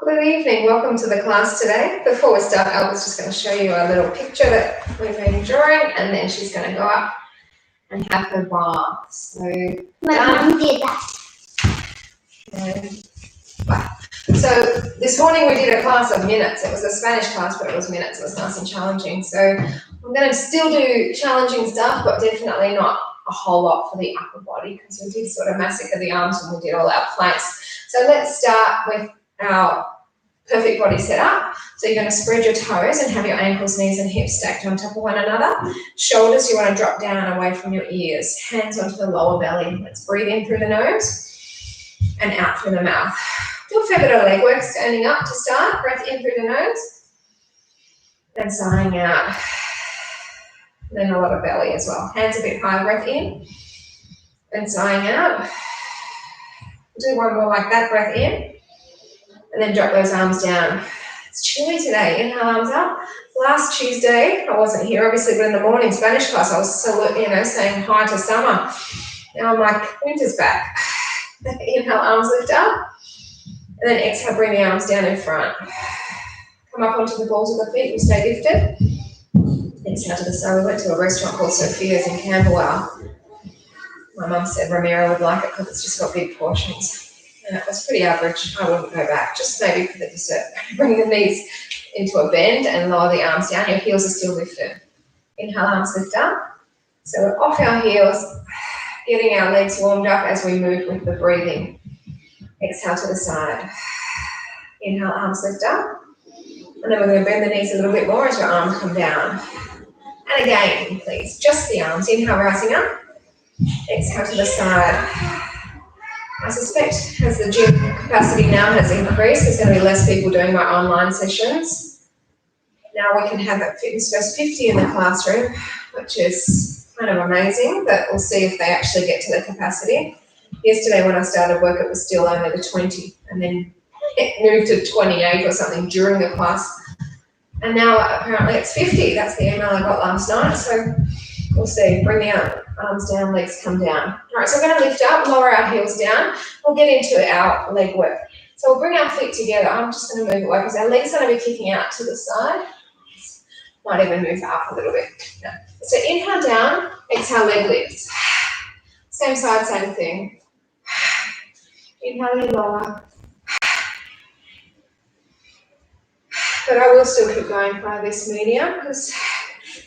Good evening, welcome to the class today. Before we start, Alba's just going to show you a little picture that we've been drawing, and then she's going to go up and have her bath. So, My mum did that. So this morning we did a class of minutes. It was a Spanish class, but it was minutes. It was nice and challenging. So I'm going to still do challenging stuff, but definitely not a whole lot for the upper body because we did sort of massacre the arms when we did all our planks. So let's start with our perfect body setup. So you're going to spread your toes and have your ankles, knees and hips stacked on top of one another. Shoulders you want to drop down away from your ears. Hands onto the lower belly. Let's breathe in through the nose and out through the mouth. Do a fair bit of leg work standing up to start. Breath in through the nose and sighing out. And then a lot of belly as well. Hands a bit high, breath in and sighing out. Do one more like that, breath in. And then drop those arms down. It's chilly today. Inhale, arms up. Last Tuesday, I wasn't here obviously, but in the morning Spanish class, I was saying hi to summer. Now I'm like, winter's back. Inhale, arms lift up. And then exhale, bring the arms down in front. Come up onto the balls of the feet and stay lifted. Exhale to the side. We went to a restaurant called Sophia's in Camberwell. My mum said Ramiro would like it because it's just got big portions. And it was pretty average. I wouldn't go back, just maybe for the dessert. Bring the knees into a bend and lower the arms down. Your heels are still lifted. Inhale, arms lift up. So we're off our heels, getting our legs warmed up as we move with the breathing. Exhale to the side. Inhale, arms lift up. And then we're going to bend the knees a little bit more as your arms come down. And again, please, just the arms. Inhale, rising up. Exhale to the side. I suspect as the gym capacity now has increased, there's going to be less people doing my online sessions. Now we can have that Fitness First 50 in the classroom, which is kind of amazing, but we'll see if they actually get to the capacity. Yesterday when I started work, it was still only the 20, and then it moved to 28 or something during the class. And now apparently it's 50. That's the email I got last night, so we'll see. Bring the arms down, legs come down. All right, so we're going to lift up, lower our heels down. We'll get into our leg work. So we'll bring our feet together. I'm just going to move away because our legs are going to be kicking out to the side. Might even move up a little bit. No. So inhale down, exhale, leg lifts. Same side, same thing. Inhale, you lower. But I will still keep going by this medium because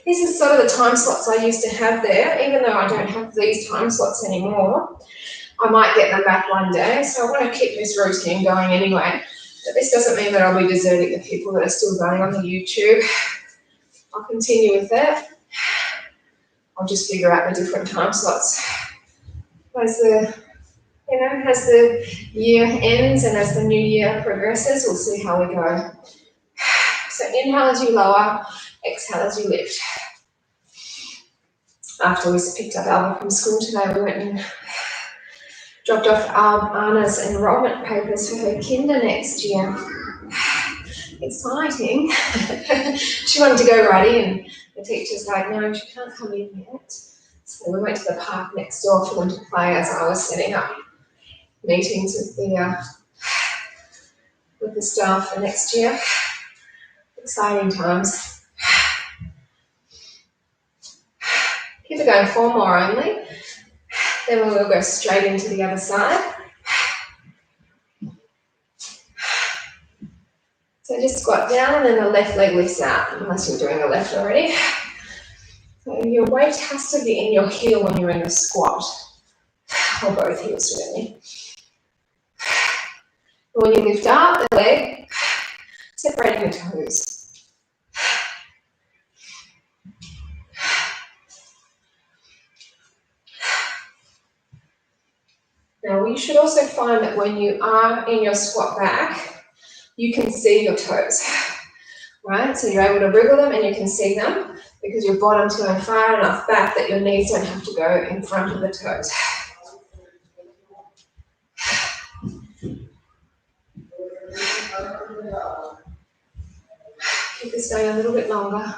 this is sort of the time slots I used to have there. Even though I don't have these time slots anymore, I might get them back one day. So I want to keep this routine going anyway. But this doesn't mean that I'll be deserting the people that are still going on the YouTube. I'll continue with it. I'll just figure out the different time slots. As the year ends and as the new year progresses, we'll see how we go. So inhale as you lower, exhale as you lift. After we picked up Alba from school today, we went and dropped off Anna's enrollment papers for her kinder next year. Exciting. She wanted to go right in. The teacher's like, no, she can't come in yet. So we went to the park next door for them to play as I was setting up meetings with the staff for next year. Exciting times. Keep it going, 4 more only. Then we will go straight into the other side. So just squat down and then the left leg lifts out, unless you're doing the left already. So your weight has to be in your heel when you're in the squat, or both heels really. When you lift up the leg, separating the toes. Now you should also find that when you are in your squat back, you can see your toes, right? So you're able to wriggle them and you can see them because your bottom's going far enough back that your knees don't have to go in front of the toes. Keep this going a little bit longer.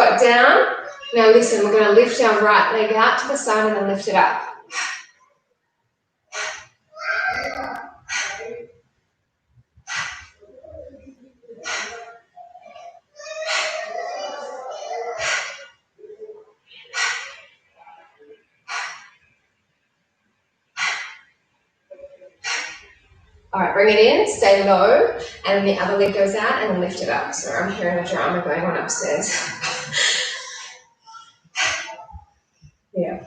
Squat down. Now listen, we're going to lift our right leg out to the side and then lift it up. All right, bring it in, stay low, and then the other leg goes out and then lift it up. So I'm hearing a drama going on upstairs. Yeah.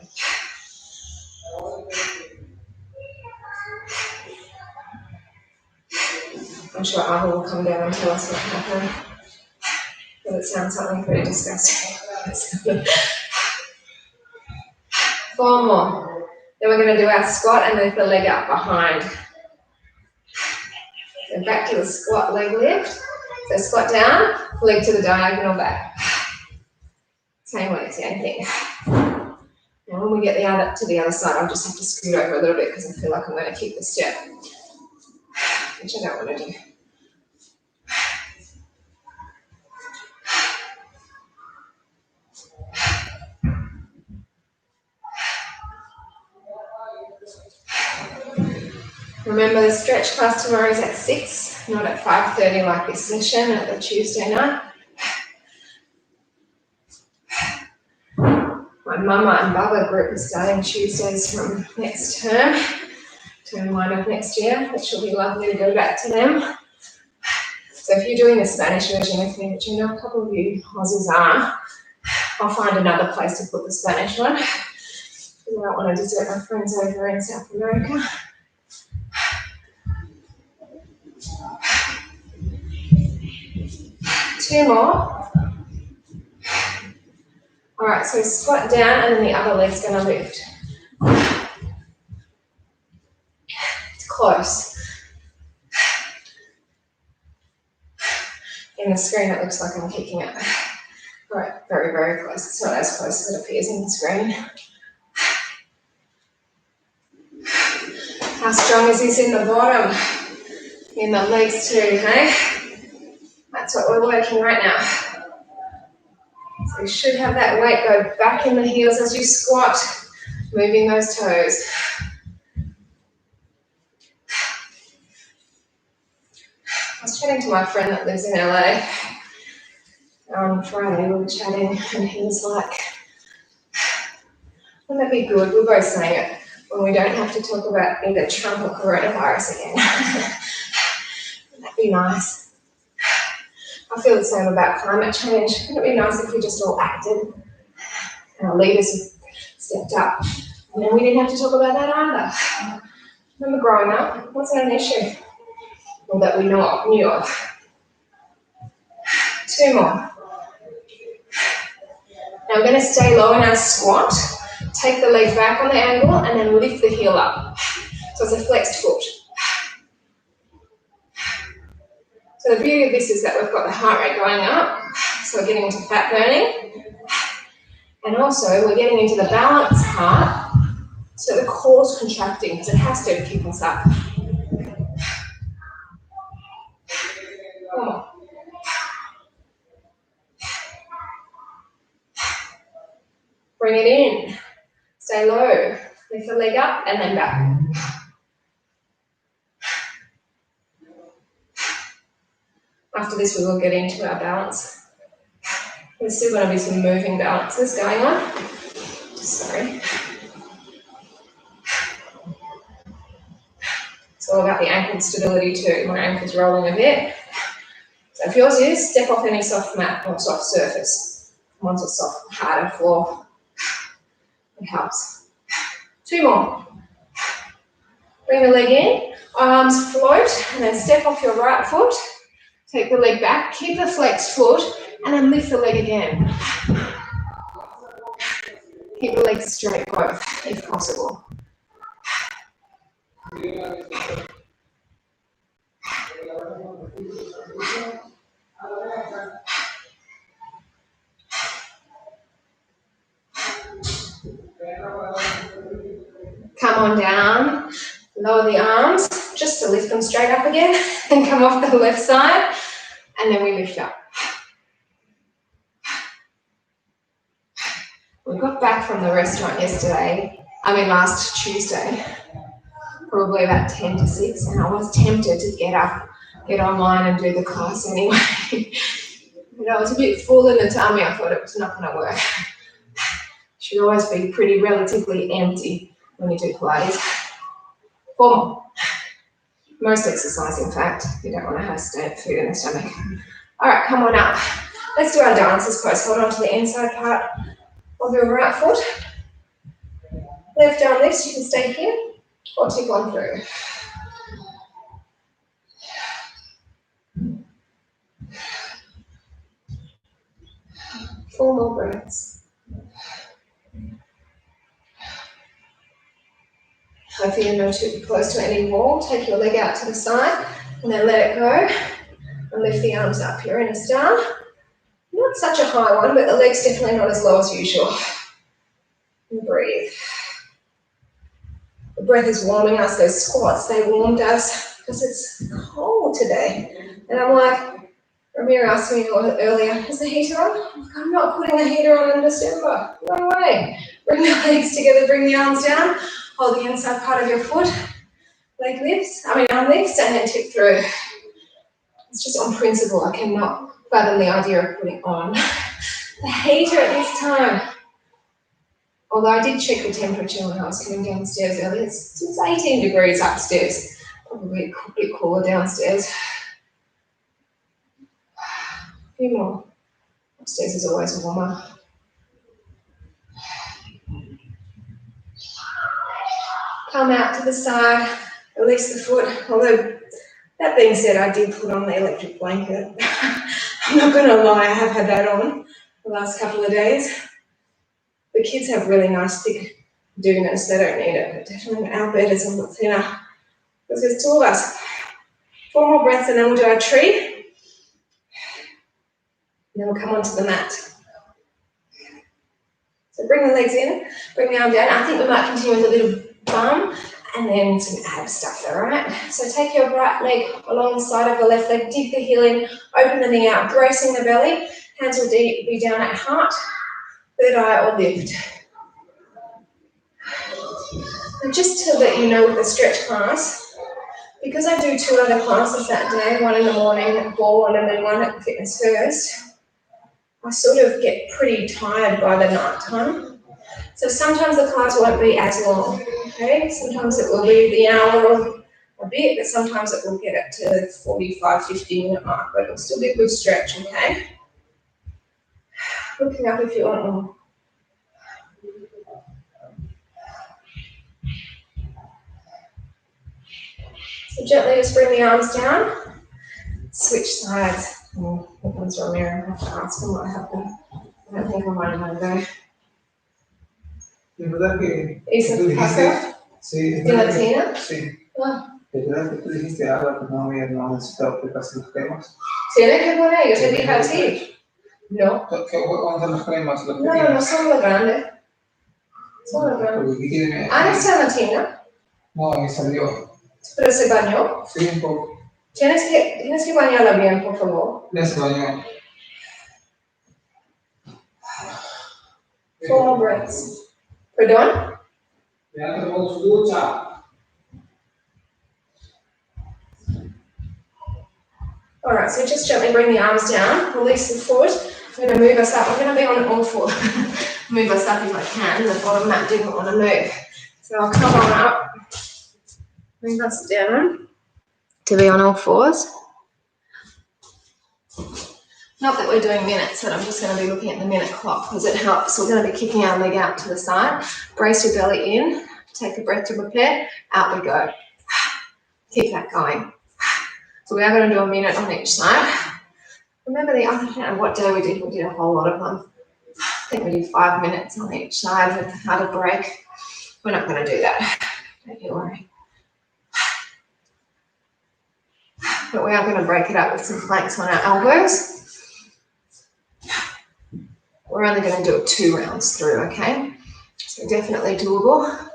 I'm sure Abba will come down and tell us what happened. Because it sounds something pretty disgusting. 4 more. Then we're going to do our squat and lift the leg up behind. So back to the squat leg lift. So squat down, leg to the diagonal back. Same way, same thing. Now when we get to the other side, I'll just have to scoot over a little bit because I feel like I'm going to kick the step, which I don't want to do. Remember, the stretch class tomorrow is at 6, not at 5:30 like this session at the Tuesday night. My Mama and Baba group is starting Tuesdays from next term 1 of next year, which will be lovely to go back to them. So if you're doing the Spanish version with me, which I know a couple of you Aussies are, I'll find another place to put the Spanish one. Because I don't want to desert my friends over in South America. Two more. All right, so squat down and then the other leg's going to lift. It's close. In the screen, it looks like I'm kicking it. All right, very, very close. It's not as close as it appears in the screen. How strong is this in the bottom? In the legs too, hey? That's what we're working right now. So you should have that weight go back in the heels as you squat, moving those toes. I was chatting to my friend that lives in LA on Friday. We were chatting and he was like, wouldn't that be good? We're both saying it when we don't have to talk about either Trump or coronavirus again. Wouldn't that be nice? I feel the same about climate change. Wouldn't it be nice if we just all acted and our leaders stepped up? And then we didn't have to talk about that either. Remember growing up, wasn't an issue. Or that we knew of. 2 more. Now we're going to stay low in our squat. Take the leg back on the angle and then lift the heel up. So it's a flexed foot. So the beauty of this is that we've got the heart rate going up. So we're getting into fat burning. And also we're getting into the balance part. So the core's contracting because it has to keep us up. Oh. Bring it in. Stay low. Lift the leg up and then back. After this, we will get into our balance. There's still going to be some moving balances going on. Sorry. It's all about the ankle stability too. My ankle's rolling a bit. So if yours is, step off any soft mat or soft surface. Once a soft, harder floor, it helps. 2 more. Bring the leg in, arms float, and then step off your right foot. Take the leg back, keep the flexed foot, and then lift the leg again. Keep the legs straight both, if possible. Come on down, lower the arms, just to lift them straight up again, and come off the left side, and then we lift up. back from the restaurant last Tuesday, probably about 10 to 6, and I was tempted to get up, get online and do the class anyway. But I was a bit full in the tummy, I thought it was not going to work. Should always be pretty relatively empty when you do Pilates. 4 more. Most exercise, in fact, you don't want to have food in the stomach. All right, come on up. Let's do our dancer's pose. Hold on to the inside part of your right foot. Left arm lifts, you can stay here or tip on through. Four more breaths. Hopefully you're not too close to any wall. Take your leg out to the side and then let it go. And lift the arms up. You're in a star. Not such a high one, but the leg's definitely not as low as usual. And breathe. The breath is warming us. Those squats, they warmed us because it's cold today. And I'm like, Ramiro asked me earlier, is the heater on? I'm not putting the heater on in December. No way. Bring the legs together, bring the arms down. Hold the inside part of your foot. Arm lifts, and then tip through. It's just on principle. I cannot fathom the idea of putting on the heater at this time. Although I did check the temperature when I was coming downstairs earlier. It's 18 degrees upstairs. Probably a bit cooler downstairs. A few more. Upstairs is always warmer. Come out to the side, release the foot. Although, that being said, I did put on the electric blanket. I'm not going to lie, I have had that on the last couple of days. The kids have really nice thick duverness, they don't need it, but definitely our bed is a little thinner because there's 2 of us. 4 more breaths and then we'll do our tree. And then we'll come onto the mat. So bring the legs in, bring the arm down. I think we might continue with a little bum and then some ab stuff, all right? So take your right leg along the side of the left leg, dig the heel in, open the knee out, bracing the belly. Hands will be down at heart, third eye or lift. And just to let you know with the stretch class, because I do 2 other classes that day, one in the morning at Ball and then one at Fitness First, I sort of get pretty tired by the night time. So sometimes the class won't be as long, okay? Sometimes it will be the hour or a bit, but sometimes it will get up to the 45, 50 minute mark, but it'll still be a good stretch, okay? Looking up if you want more. So gently just bring the arms down, switch sides. Oh, here comes Ramiro, I have to ask him what happened. I don't think I might have go. Es verdad que ¿Is tú it dijiste, Paco? sí, es ¿De verdad Latina? que, sí, Ah. es verdad que tú dijiste algo que no necesitaba aplicarse las cremas. Tienes que poner, yo te dije a ti. No. ¿Qué son las cremas? Las No, no son los grandes. Son los grandes. Porque aquí tiene. Ah, ¿no está en Latina? No, me salió. ¿Pero se bañó? Sí, un poco. Tienes que bañarla bien, por favor. Ya se bañó. 4 more breaths. Perdón? Ya tenemos ducha. All right, so just gently bring the arms down, release the foot. I'm going to move us up. I'm going to be on all 4. Move us up if I can. The bottom mat didn't want to move. So I'll come on up, bring us down to be on all 4s. Not that we're doing minutes, but I'm just going to be looking at the minute clock because it helps. We're going to be kicking our leg out to the side. Brace your belly in. Take a breath to prepare. Out we go. Keep that going. So we are going to do a minute on each side. Remember the other time, what day we did a whole lot of them. I think we did 5 minutes on each side with how to break. We're not going to do that. Don't you worry. But we are going to break it up with some planks on our elbows. We're only going to do it 2 rounds through, okay? So definitely doable.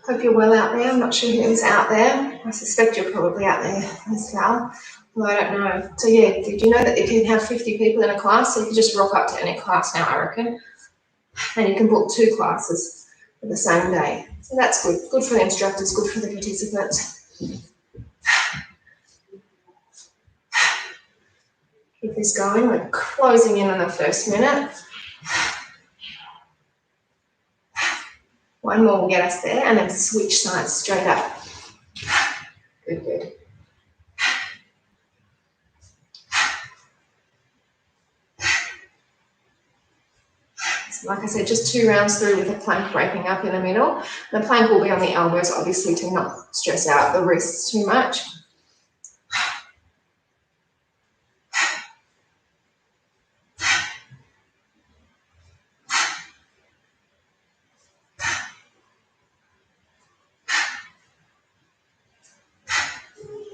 Hope you're well out there. I'm not sure who's out there. I suspect you're probably out there as well. Well, I don't know. So yeah, did you know that you can have 50 people in a class? So you can just rock up to any class now, I reckon. And you can book 2 classes for the same day. So that's good. Good for the instructors, good for the participants. Keep this going. We're closing in on the first minute. One more will get us there, and then switch sides straight up. Good, good. So like I said, just 2 rounds through with the plank breaking up in the middle. The plank will be on the elbows, obviously, to not stress out the wrists too much.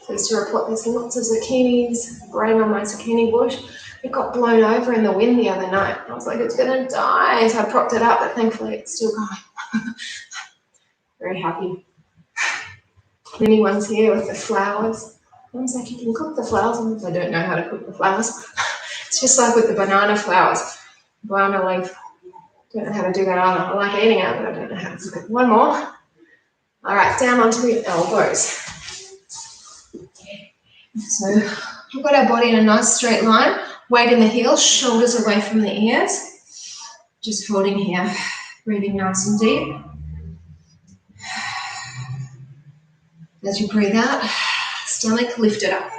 Pleased to report there's lots of zucchinis growing on my zucchini bush. It got blown over in the wind the other night. I was like, it's gonna die. So I propped it up, but thankfully it's still going. Very happy. Many ones here with the flowers. I was like, you can cook the flowers. I don't know how to cook the flowers. It's just like with the banana flowers. Banana leaf. Don't know how to do that either. I like eating it, but I don't know how to cook it. One more. All right, down onto the elbows. So we've got our body in a nice straight line, weight in the heels, shoulders away from the ears. Just holding here, breathing nice and deep. As you breathe out, stomach lifted up.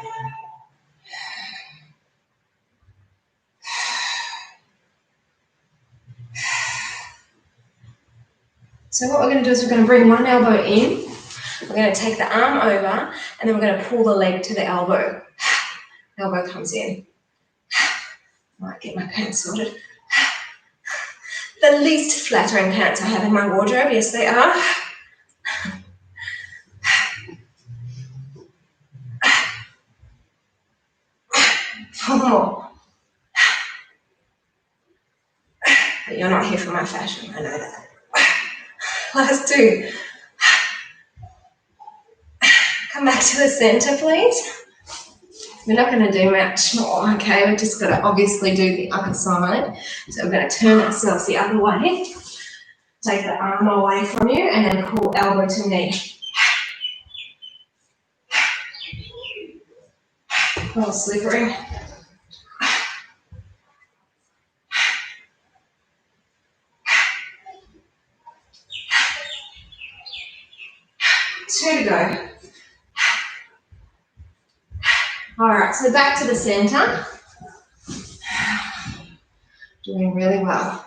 So what we're going to do is we're going to bring one elbow in. We're going to take the arm over, and then we're going to pull the leg to the elbow. Elbow comes in. Might get my pants sorted. The least flattering pants I have in my wardrobe, yes they are. One more. But you're not here for my fashion, I know that. Last 2. Come back to the center, please. We're not going to do much more, okay? We're just going to obviously do the upper side. So we're going to turn ourselves the other way. Take the arm away from you and then pull elbow to knee. Oh, slippery. Two to go. All right, so back to the center. Doing really well.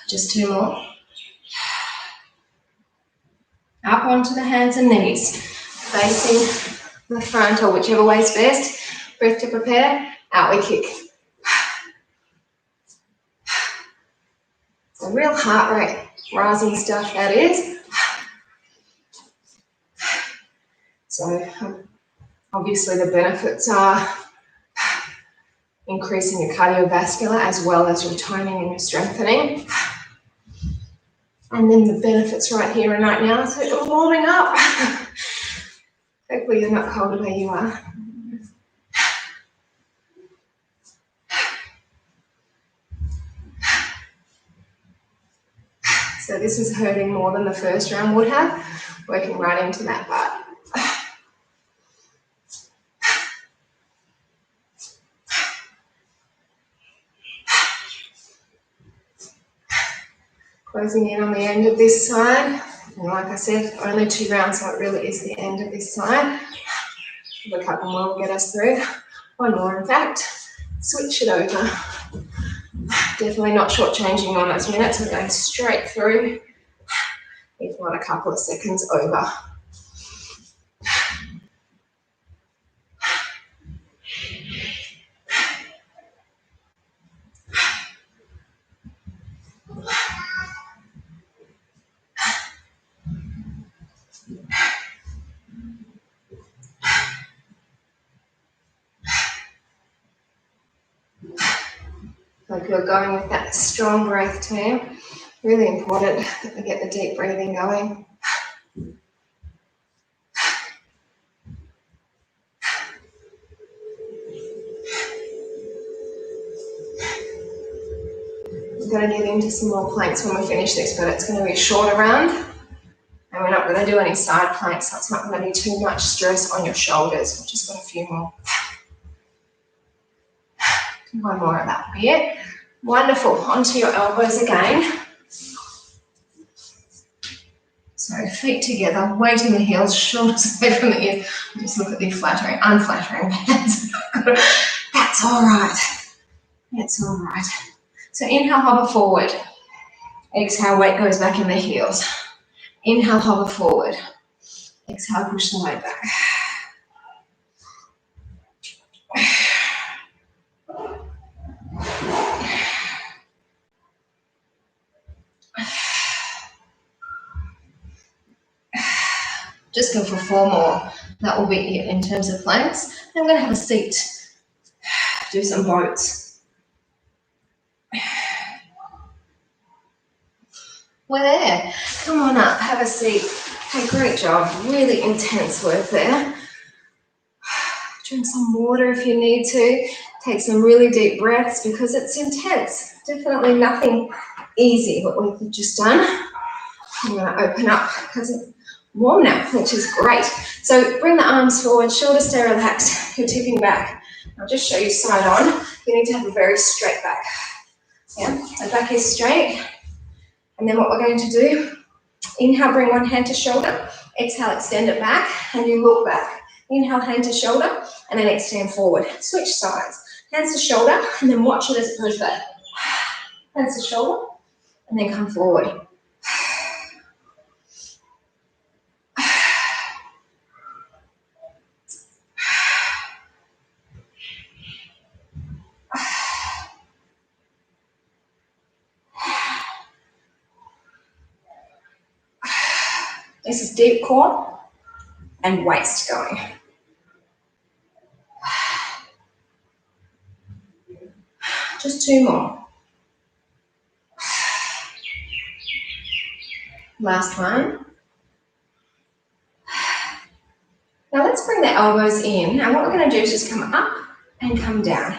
Just 2 more. Up onto the hands and knees, facing the front or whichever way is best. Breath to prepare, out we kick. So real heart rate rising stuff that is. So obviously the benefits are increasing your cardiovascular as well as your toning and your strengthening. And then the benefits right here and right now, so you're warming up. Hopefully you're not cold where you are. So this is hurting more than the first round would have, working right into that butt. Closing in on the end of this side. And like I said, only 2 rounds, so it really is the end of this side. A couple more will get us through. 1 more, in fact. Switch it over. Definitely not shortchanging on those minutes. We're going straight through. If not, a couple of seconds over. Hope you're going with that strong breath, team. Really important that we get the deep breathing going. going to get into some more planks when we finish this, but it's going to be a shorter round. And we're not going to do any side planks, so it's not going to be too much stress on your shoulders. We've just got a few more. One more of that here. Wonderful. Onto your elbows again. So feet together, weight in the heels, shoulders away from the ears. Just look at the unflattering hands. That's all right. It's all right. So inhale, hover forward. Exhale, weight goes back in the heels. Inhale, hover forward. Exhale, push the weight back. Just go for 4 more. That will be it in terms of planks. I'm going to have a seat. Do some boats. We're there. Come on up, have a seat. Hey, great job. Really intense work there. Drink some water if you need to. Take some really deep breaths because it's intense. Definitely nothing easy what we've just done. I'm going to open up because it's warm now, which is great. So bring the arms forward, shoulders stay relaxed. You're tipping back. I'll just show you side on. You need to have a very straight back. Yeah, so back is straight. And then what we're going to do, inhale, bring one hand to shoulder. Exhale, extend it back, and you look back. Inhale, hand to shoulder, and then extend forward. Switch sides. Hands to shoulder, and then watch it as it goes back. Hands to shoulder, and then come forward. This is deep core and waist going. Just 2 more. Last one. Now let's bring the elbows in. Now what we're going to do is just come up and come down.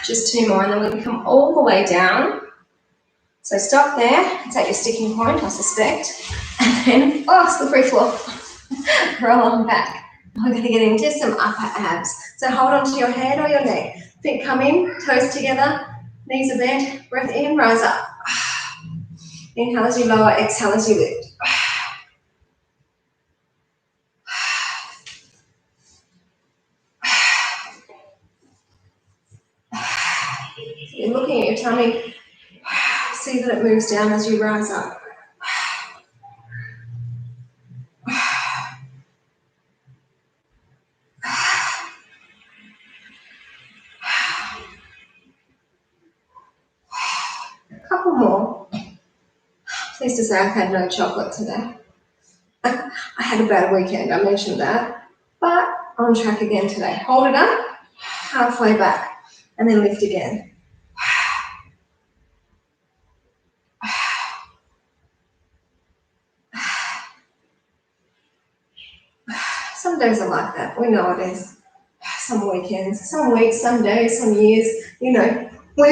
Just 2 more, and then we can come all the way down. So stop there. It's at your sticking point, I suspect. And then, slippery floor. Roll on back. We're going to get into some upper abs. So hold on to your head or your neck. Feet come in, toes together, knees are bent. Breath in, rise up. Inhale as you lower, exhale as you lift. You're looking at your tummy. See that it moves down as you rise up. A couple more. Pleased to say I've had no chocolate today. I had a bad weekend, I mentioned that. But on track again today. Hold it up, halfway back, and then lift again. Some days are like that, we know it is. Some weekends, some weeks, some days, some years, we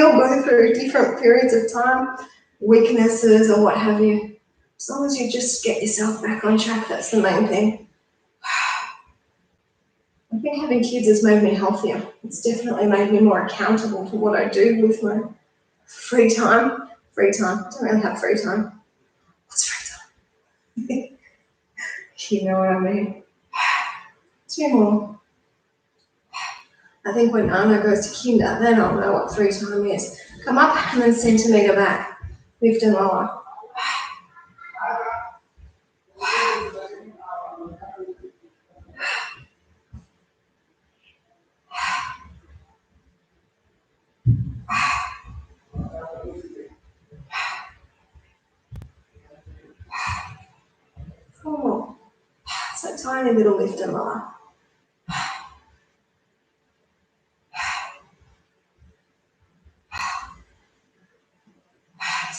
all go through different periods of time, weaknesses or what have you. As long as you just get yourself back on track, that's the main thing. I think having kids has made me healthier. It's definitely made me more accountable for what I do with my free time. I don't really have free time. What's free time? You know what I mean. 2 more. I think when Anna goes to kinder, then I'll know what free time is. Come up and then centimetre back. Lift and lower. Oh, so tiny little lift and lower.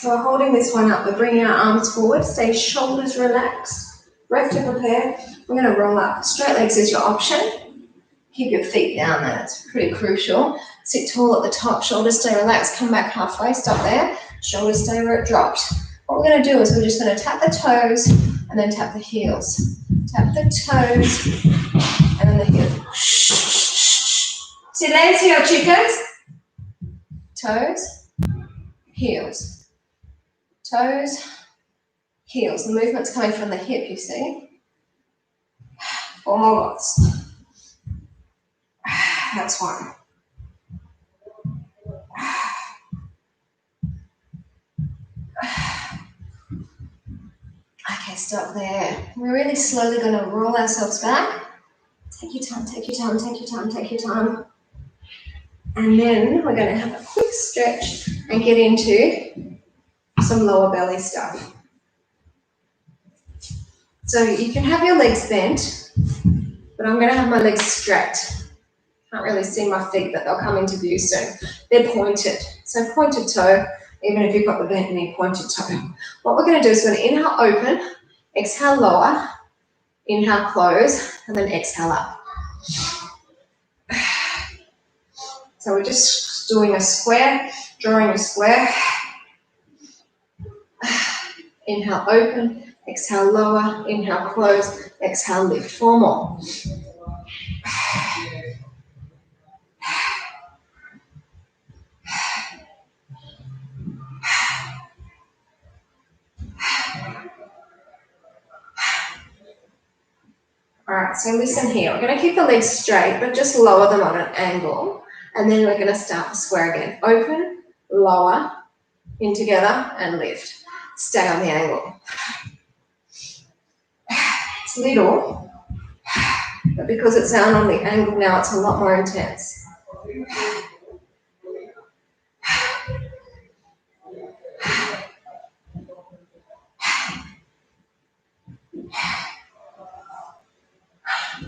So we're holding this one up. We're bringing our arms forward. Stay shoulders relaxed. Breath to prepare. We're going to roll up. Straight legs is your option. Keep your feet down there. It's pretty crucial. Sit tall at the top. Shoulders stay relaxed. Come back halfway. Stop there. Shoulders stay where it dropped. What we're going to do is we're just going to tap the toes and then tap the heels. Tap the toes and then the heels. Silencio, chicas. Toes, heels. Toes, heels. The movement's coming from the hip, you see. 4 more lots. That's one. Okay, stop there. We're really slowly going to roll ourselves back. Take your time, take your time, take your time, take your time. And then we're going to have a quick stretch and get into some lower belly stuff. So you can have your legs bent, but I'm going to have my legs straight. Can't really see my feet, but they'll come into view soon. They're pointed. So pointed toe, even if you've got the bent knee, pointed toe. What we're going to do is we're going to inhale, open, exhale, lower, inhale, close, and then exhale up. So we're just doing a square, drawing a square. Inhale, open, exhale, lower, inhale, close, exhale, lift. 4 more. All right, so listen here. We're going to keep the legs straight, but just lower them on an angle. And then we're going to start the square again. Open, lower, in together, and lift. Stay on the angle. It's little, but because it's down on the angle now, it's a lot more intense.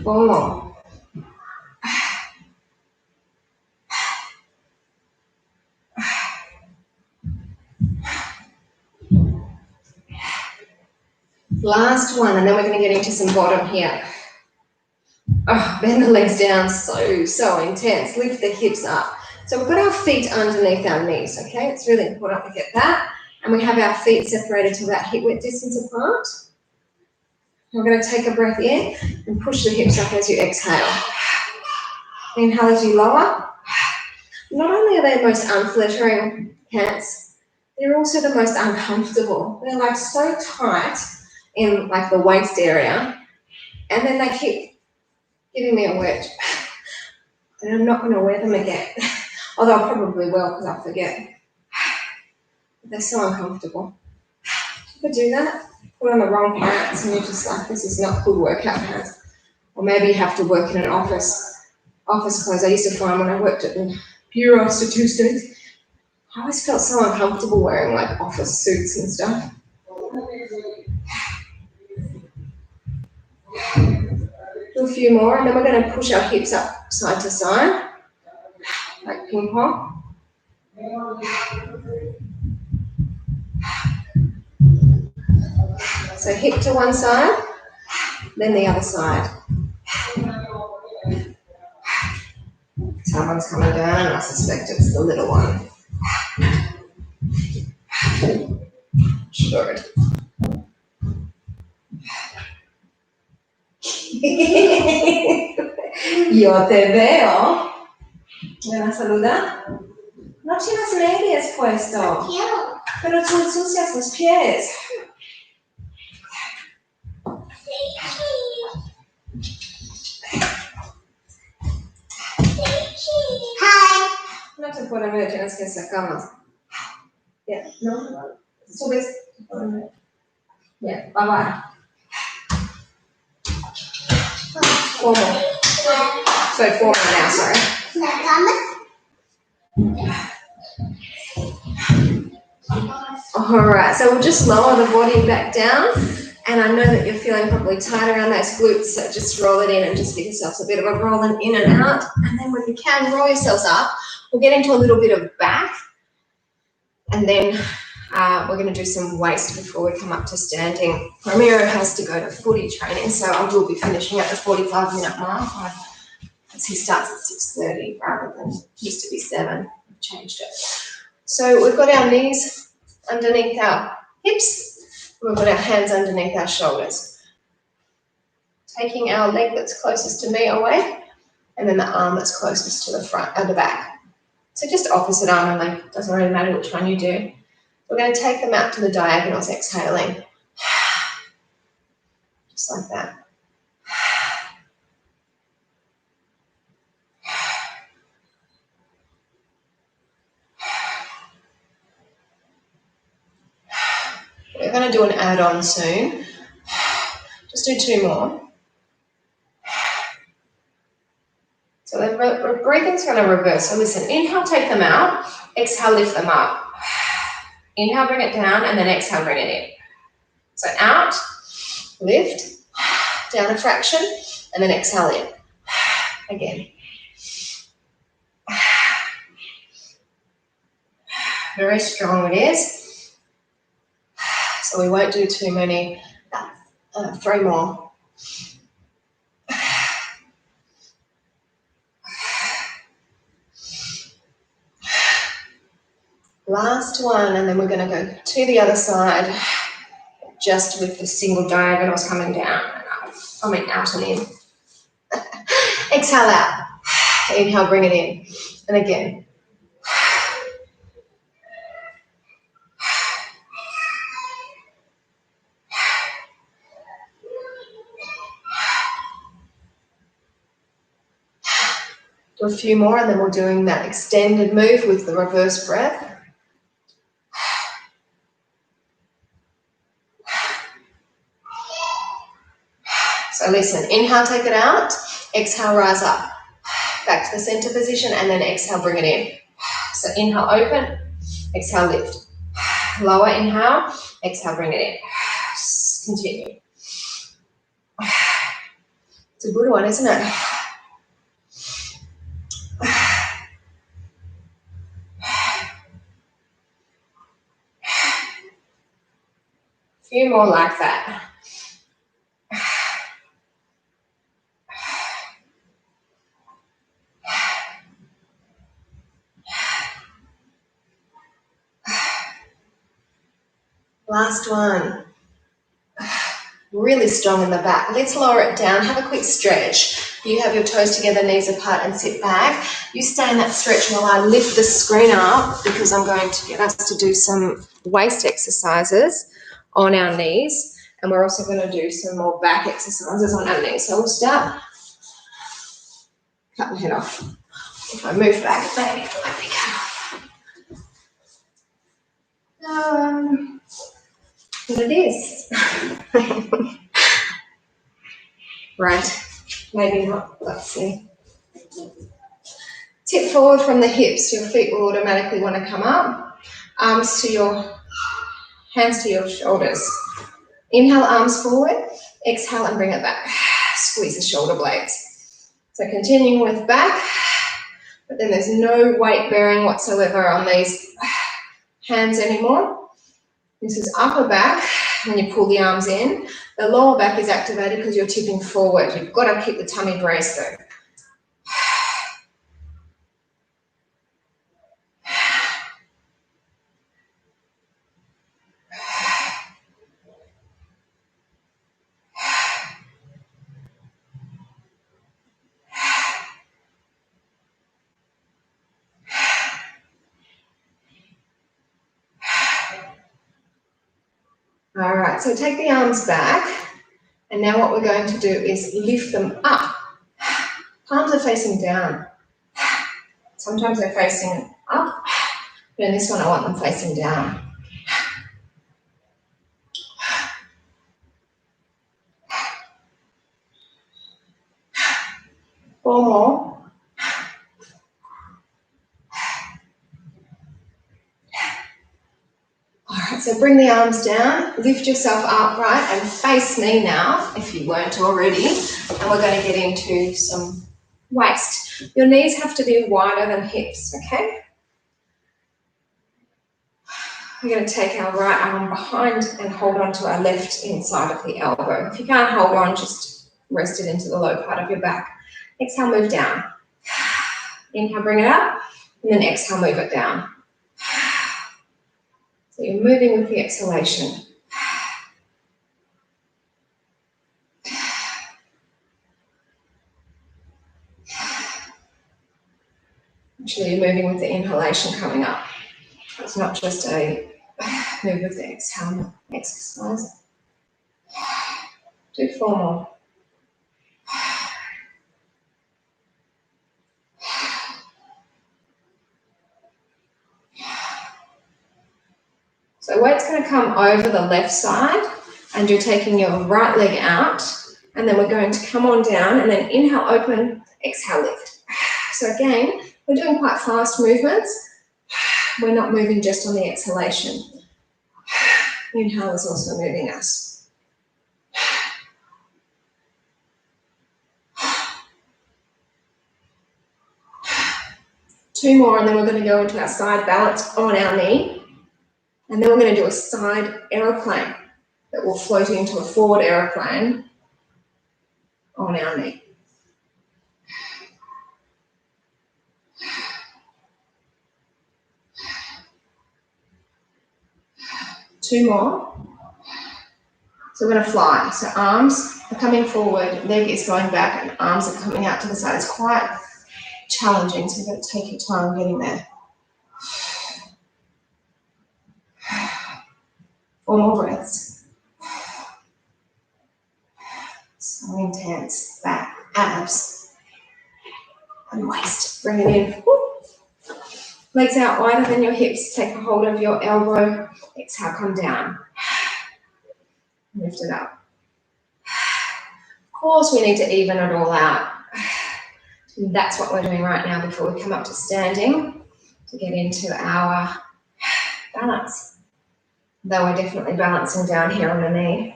One more. Last one, and then we're going to get into some bottom here. Oh, bend the legs down, so intense. Lift the hips up. So we've got our feet underneath our knees, okay? It's really important to get that. And we have our feet separated to about hip width distance apart. We're going to take a breath in and push the hips up as you exhale. Inhale as you lower. Not only are they the most unflattering pants, they're also the most uncomfortable. They're like so tight in like the waist area, and then they keep giving me a wedge. And I'm not going to wear them again. Although I probably will because I'll forget. They're so uncomfortable. You could do that. Put on the wrong pants and you're just like, this is not good workout pants. Or maybe you have to work in an office clothes. I used to find when I worked at the Bureau of Statistics, I always felt so uncomfortable wearing like office suits and stuff. Do a few more, and then we're going to push our hips up side to side, like ping pong. So hip to one side, then the other side. Someone's coming down, and I suspect it's the little one. Sure. Yo te veo. ¿Me vas a saludar? No tienes medias puesto. Pero tú ensucias los pies. Hi. No te puedo ver, tienes que sacarlos. Yeah, no. Subes. Yeah, bye bye. 4 more. So 4 more now, sorry. Alright, so we'll just lower the body back down, and I know that you're feeling probably tight around those glutes, so just roll it in and just give yourselves a bit of a rolling in and out, and then when you can roll yourselves up, we'll get into a little bit of back, and then We're going to do some waist before we come up to standing. Ramiro has to go to footy training, so I will be finishing at the 45-minute mark. As he starts at 6:30 rather than used to be 7. I've changed it. So we've got our knees underneath our hips. We've got our hands underneath our shoulders. Taking our leg that's closest to me away, and then the arm that's closest to the front and the back. So just opposite arm and leg, doesn't really matter which one you do. We're going to take them out to the diagonals, exhaling. Just like that. We're going to do an add-on soon. Just do 2 more. So the breathing's going to reverse. So listen, inhale, take them out. Exhale, lift them up. Inhale, bring it down, and then exhale, bring it in. So out, lift, down a fraction, and then exhale in. Again. Very strong it is. So we won't do too many. 3 more. Last one, and then we're going to go to the other side, just with the single diagonals coming down and up. I mean, out and in. Exhale out. Inhale, bring it in. And again. Do a few more, and then we're doing that extended move with the reverse breath. So listen, inhale, take it out. Exhale, rise up. Back to the center position, and then exhale, bring it in. So inhale, open. Exhale, lift. Lower inhale. Exhale, bring it in. Continue. It's a good one, isn't it? A few more like that. Last one. Really strong in the back. Let's lower it down. Have a quick stretch. You have your toes together, knees apart, and sit back. You stay in that stretch while I lift the screen up, because I'm going to get us to do some waist exercises on our knees, and we're also going to do some more back exercises on our knees. So we'll start. Cut my head off. If I move back, maybe let me cut off. What it is. Right, maybe not. Let's see. Tip forward from the hips. Your feet will automatically want to come up. Arms to your hands to your shoulders. Inhale, arms forward. Exhale and bring it back. Squeeze the shoulder blades. So continuing with back, but then there's no weight bearing whatsoever on these hands anymore. This is upper back when you pull the arms in. The lower back is activated because you're tipping forward. You've got to keep the tummy braced though. All right, so take the arms back, and now what we're going to do is lift them up. Palms are facing down. Sometimes they're facing up, but in this one I want them facing down. Four more. All right, so bring the arms down, lift yourself upright and face me now, if you weren't already, and we're going to get into some waist. Your knees have to be wider than hips, okay? we're going to take our right arm behind and hold on to our left inside of the elbow. If you can't hold on, just rest it into the low part of your back. Exhale, move down. Inhale, bring it up, and then exhale, move it down. So you're moving with the exhalation. Actually, you're moving with the inhalation coming up. It's not just a move with the exhale exercise. Do 4 more. So weight's going to come over the left side, and you're taking your right leg out, and then we're going to come on down, and then inhale, open, exhale, lift. So again, we're doing quite fast movements. We're not moving just on the exhalation. Inhale is also moving us. Two more, and then we're going to go into our side balance on our knee. And then we're going to do a side aeroplane that will float into a forward aeroplane on our knee. Two more. So we're going to fly. So arms are coming forward, leg is going back, and arms are coming out to the side. It's quite challenging, so you've got to take your time getting there. 4 more breaths. So intense. Back, abs, and waist. Bring it in. Legs out wider than your hips. Take a hold of your elbow. Exhale, come down. Lift it up. Of course, we need to even it all out. That's what we're doing right now before we come up to standing to get into our balance. Though we're definitely balancing down here on the knee.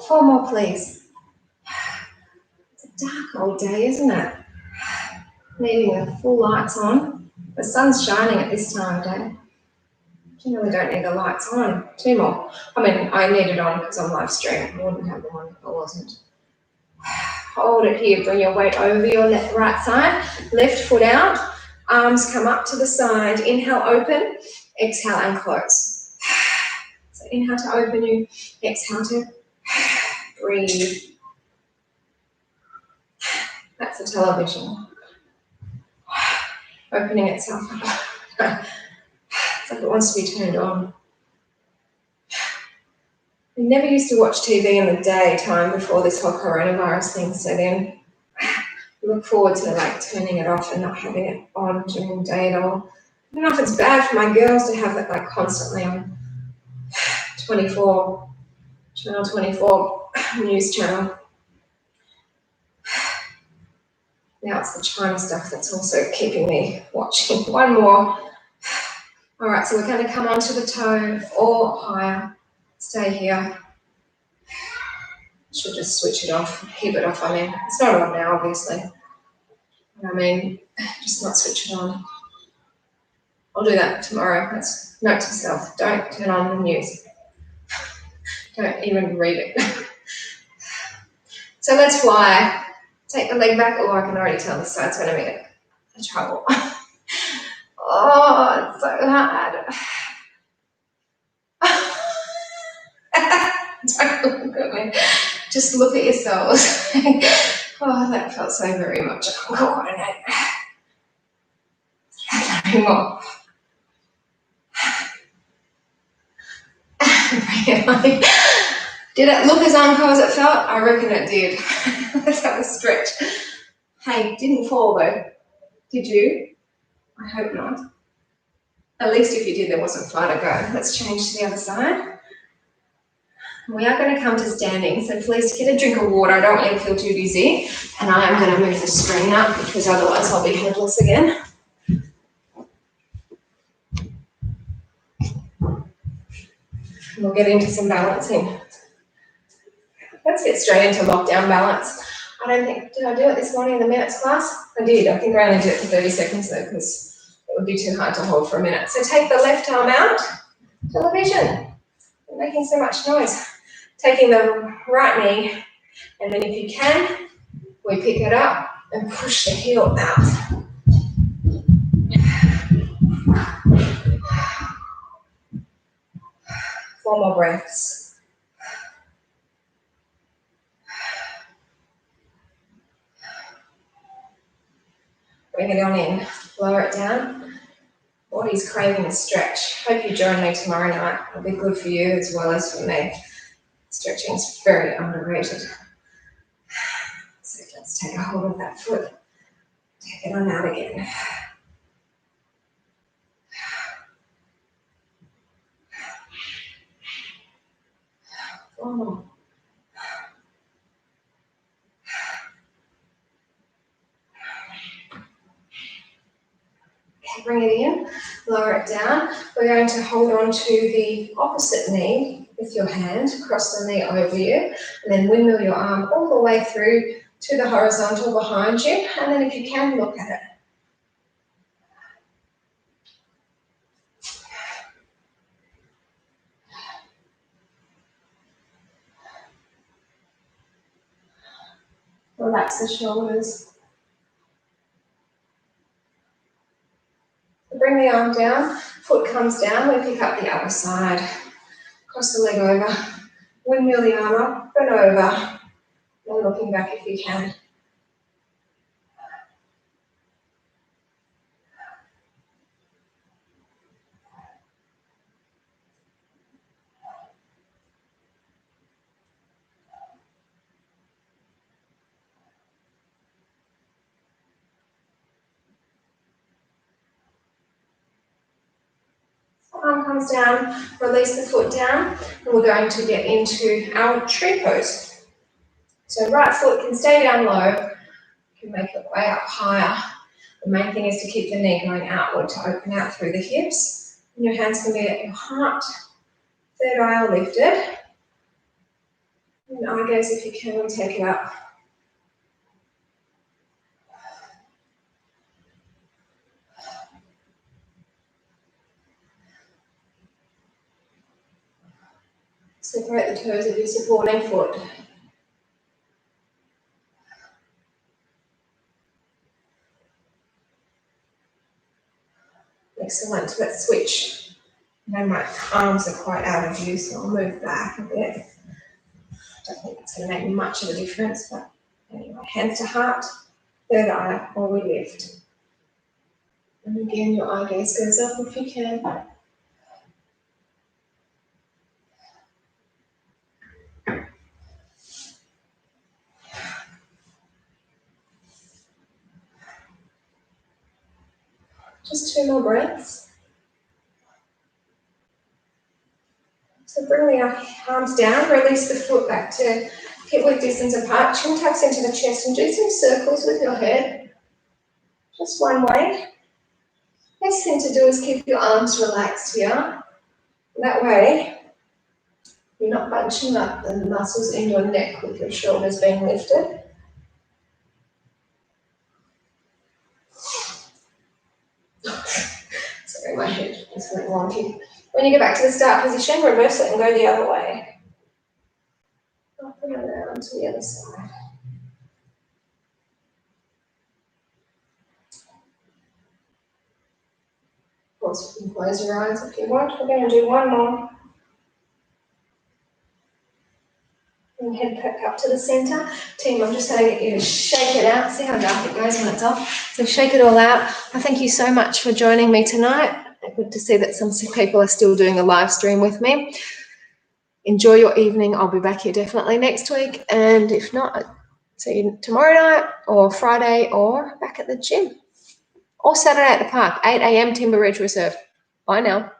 4 more, please. It's a dark old day, isn't it? Needing the full lights on. The sun's shining at this time of day. Generally don't need the lights on. 2 more. I mean, I need it on because I'm live streaming. I wouldn't have them on if I wasn't. Hold it here. Bring your weight over your right side. Left foot out. Arms come up to the side. Inhale, open. Exhale and close. So inhale to open you. Exhale to breathe. That's the television. Opening itself up. It's like it wants to be turned on. We never used to watch TV in the daytime before this whole coronavirus thing set in. We look forward to like turning it off and not having it on during the day at all. I don't know if it's bad for my girls to have it like constantly on 24, channel 24 news channel. Now it's the China stuff that's also keeping me watching. 1 more. All right, so we're going to come onto the toe or higher. Stay here. Should just switch it off, keep it off. I mean, it's not on now, obviously. I mean, just not switch it on. I'll do that tomorrow. That's note to self. Don't turn on the news. Don't even read it. So let's fly. Take the leg back. Oh, I can already tell this side's going to be a trouble. Oh, it's so hard. Don't look at me. Just look at yourselves. Oh, that felt so very much uncoordinated. More. Really? Did it look as uncool as it felt? I reckon it did. Let's have a stretch. Hey, didn't fall though. Did you? I hope not. At least if you did, there wasn't far to go. Let's change to the other side. We are going to come to standing, so please get a drink of water. I don't want you to feel too dizzy. And I am going to move the screen up because otherwise I'll be headless again. We'll get into some balancing. Let's get straight into lockdown balance. I don't think, did I do it this morning in the minutes class? I did. I think I only did it for 30 seconds though, because it would be too hard to hold for a minute. So take the left arm out. Television. You're making so much noise. Taking the right knee, and then if you can, we pick it up and push the heel out. 4 more breaths. Bring it on in. Lower it down. Body's craving a stretch. Hope you join me tomorrow night. It'll be good for you as well as for me. Stretching is very underrated. So let's take a hold of that foot. Take it on out again. One more. Okay, bring it in, lower it down. We're going to hold on to the opposite knee with your hand, cross the knee over you, and then windmill your arm all the way through to the horizontal behind you, and then if you can, look at it. Relax the shoulders. Bring the arm down, foot comes down, we pick up the other side. Cross the leg over, windmill the arm up, bend over, and looking back if you can. Arm comes down, release the foot down, and we're going to get into our tree pose. So right foot can stay down low, you can make it way up higher. The main thing is to keep the knee going outward to open out through the hips. And your hands can be at your heart, third eye lifted. And eye gaze if you can, we take it up. Separate the toes of your supporting foot. Excellent, let's switch. Now my arms are quite out of view, so I'll move back a bit. I don't think it's going to make much of a difference, but anyway, hands to heart, third eye, or we lift. And again, your eye gaze goes up if you can. Just 2 more breaths. So bring the arms down, release the foot back to hip width distance apart. Chin tucks into the chest and do some circles with your head. Just one way. Best thing to do is keep your arms relaxed here. That way, you're not bunching up the muscles in your neck with your shoulders being lifted. Sorry, my head just went wonky. When you get back to the start position, reverse it and go the other way. Up and around to the other side. Of course, you can close your eyes if you want. We're going to do one more. And head back up to the centre. Team, I'm just going to get you to shake it out. See how dark it goes when it's off. So shake it all out. I thank you so much for joining me tonight. Good to see that some people are still doing a live stream with me. Enjoy your evening. I'll be back here definitely next week. And if not, I'll see you tomorrow night or Friday or back at the gym. Or Saturday at the park, 8 a.m. Timber Ridge Reserve. Bye now.